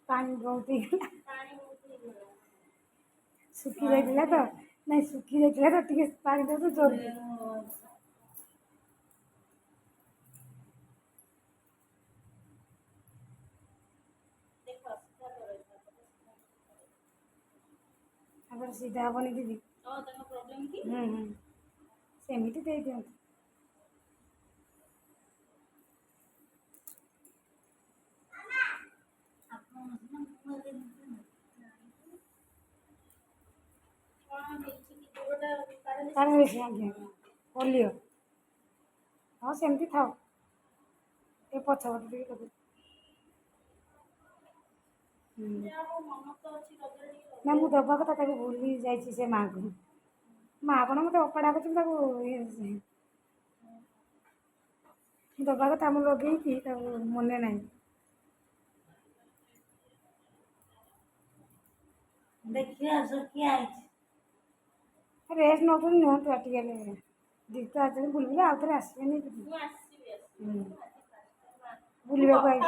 पानी बहुत ही सुखी जाइला तो नहीं सुखी जाइला तो टिके पानी दे तो जोर अगर सीधा हबनी दीदी सेमिति दे दियंतु तार बेसी आज्ञा पोलियो हाँ सेमती था ये पछपट टे लगे ना मु दबा कथा ताको भूली जाइछि से माँ को माँ कौन मत अपाड़ा कर दबा कथा मुझे लगे मन ना देखिए किया रेस्ट नौ निहतु टे दी तो आज बुलबुल आउ थे आसबे बुलवा भाई